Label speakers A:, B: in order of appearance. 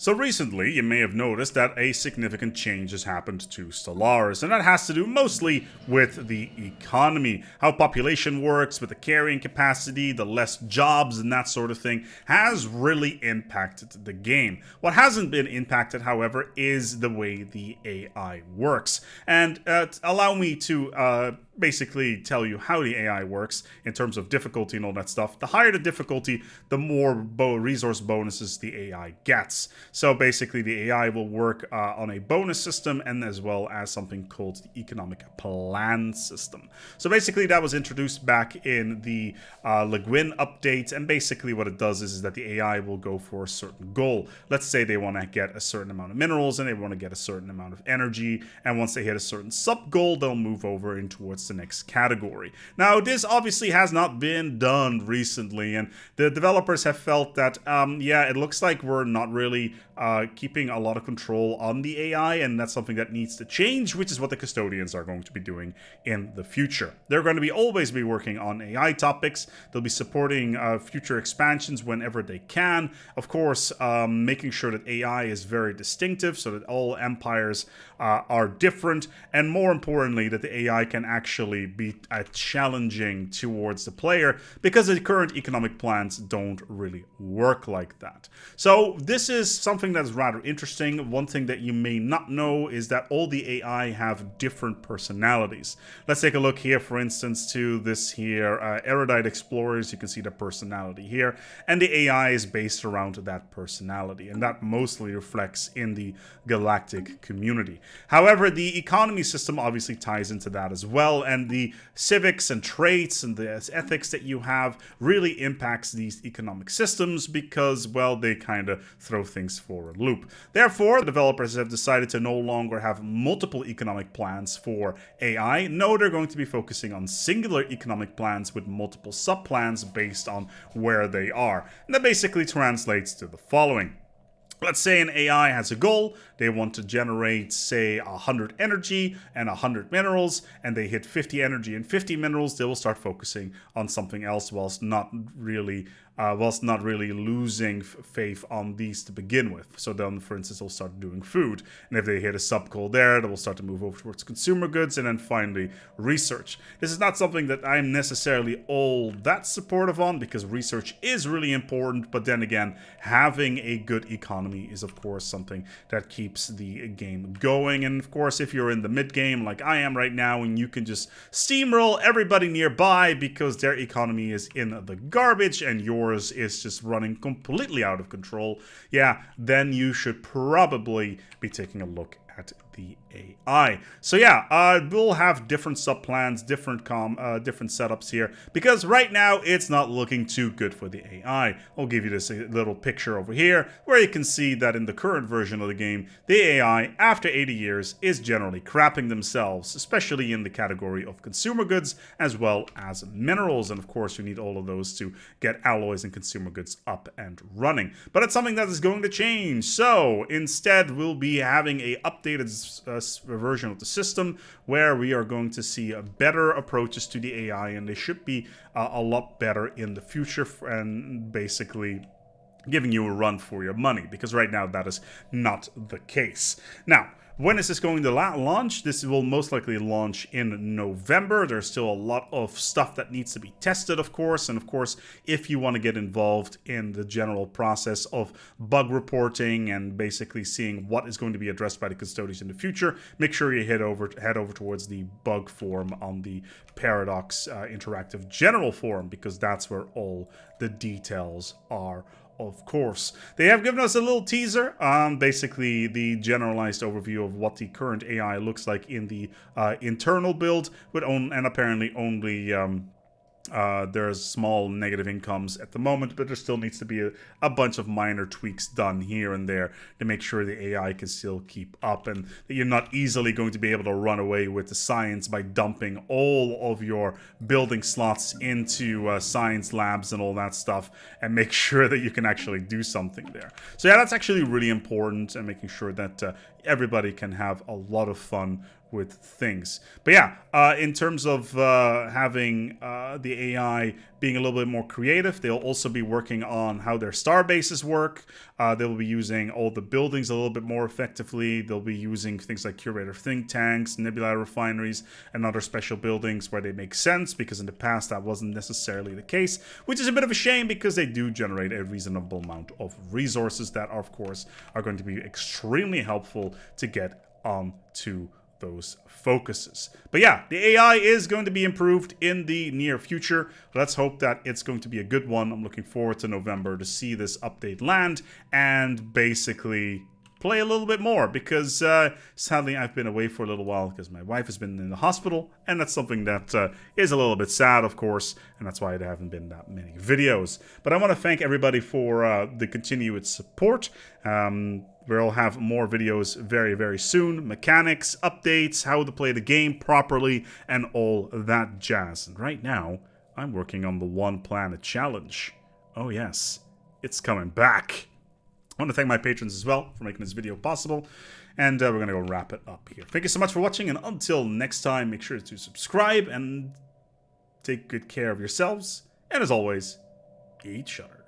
A: So recently, you may have noticed that a significant change has happened to Stellaris, and that has to do mostly with the economy. How population works, with the carrying capacity, the less jobs, and that sort of thing, has really impacted the game. What hasn't been impacted, however, is the way the AI works. And allow me to basically tell you how the AI works in terms of difficulty and all that stuff. The higher the difficulty, the more resource bonuses the AI gets. So basically the AI will work on a bonus system and as well as something called the economic plan system. So basically that was introduced back in the Le Guin update, and basically what it does is that the AI will go for a certain goal. Let's say they want to get a certain amount of minerals and they want to get a certain amount of energy, and once they hit a certain sub goal, they'll move over in towards the next category. Now, this obviously has not been done recently, and the developers have felt that, yeah, it looks like we're not really keeping a lot of control on the AI, and that's something that needs to change, which is what the Custodians are going to be doing in the future. They're going to always be working on AI topics. They'll be supporting future expansions whenever they can. Of course, making sure that AI is very distinctive so that all empires are different, and more importantly, that the AI can actually be challenging towards the player, because the current economic plans don't really work like that. So this is something that's rather interesting. One thing that you may not know is that all the AI have different personalities. Let's take a look here, for instance, to this here erudite explorers. You can see the personality here, and the AI is based around that personality, and that mostly reflects in the galactic community. However, the economy system obviously ties into that as well, and the civics and traits and the ethics that you have really impacts these economic systems because, well, they kind of throw things for a loop. Therefore, the developers have decided to no longer have multiple economic plans for AI. No, they're going to be focusing on singular economic plans with multiple sub-plans based on where they are. And that basically translates to the following. Let's say an AI has a goal. They want to generate, say, 100 energy and 100 minerals, and they hit 50 energy and 50 minerals. They will start focusing on something else whilst not really losing faith on these to begin with. So then, for instance, they'll start doing food, and if they hit a sub goal there, they will start to move over towards consumer goods, and then finally research. This is not something that I'm necessarily all that supportive on, because research is really important, but then again, having a good economy is of course something that keeps the game going. And of course, if you're in the mid game like I am right now, and you can just steamroll everybody nearby because their economy is in the garbage and yours is just running completely out of control, yeah, then you should probably be taking a look at the AI. So yeah, we'll have different subplans, different setups here, because right now it's not looking too good for the AI. I'll give you this little picture over here where you can see that in the current version of the game, the AI, after 80 years, is generally crapping themselves, especially in the category of consumer goods as well as minerals. And of course, you need all of those to get alloys and consumer goods up and running. But it's something that is going to change. So instead, we'll be having a updated version of the system where we are going to see better approaches to the AI, and they should be a lot better in the future, and basically giving you a run for your money, because right now that is not the case. Now, when is this going to launch? This will most likely launch in November. There's still a lot of stuff that needs to be tested, of course. And of course, if you want to get involved in the general process of bug reporting and basically seeing what is going to be addressed by the Custodians in the future, make sure you head over towards the bug forum on the Paradox Interactive General Forum, because that's where all the details are. Of course, they have given us a little teaser, basically the generalized overview of what the current AI looks like in the internal build, and apparently only there's small negative incomes at the moment, but there still needs to be a bunch of minor tweaks done here and there to make sure the AI can still keep up, and that you're not easily going to be able to run away with the science by dumping all of your building slots into science labs and all that stuff, and make sure that you can actually do something there. So yeah, that's actually really important, and making sure that everybody can have a lot of fun with things. But yeah, in terms of having the AI being a little bit more creative, they'll also be working on how their star bases work. They'll be using all the buildings a little bit more effectively. They'll be using things like curator think tanks, nebula refineries, and other special buildings where they make sense, because in the past that wasn't necessarily the case, which is a bit of a shame because they do generate a reasonable amount of resources that, of course, are going to be extremely helpful to get onto those focuses. But yeah, the AI is going to be improved in the near future. Let's hope that it's going to be a good one. I'm looking forward to November to see this update land and basically play a little bit more, because sadly I've been away for a little while because my wife has been in the hospital, and that's something that is a little bit sad, of course, and that's why there haven't been that many videos. But I want to thank everybody for the continued support. We'll have more videos very, very soon. Mechanics, updates, how to play the game properly, and all that jazz. And right now, I'm working on the One Planet Challenge. Oh yes, it's coming back. I want to thank my patrons as well for making this video possible. And we're going to go wrap it up here. Thank you so much for watching, and until next time, make sure to subscribe and take good care of yourselves. And as always, eat shutter.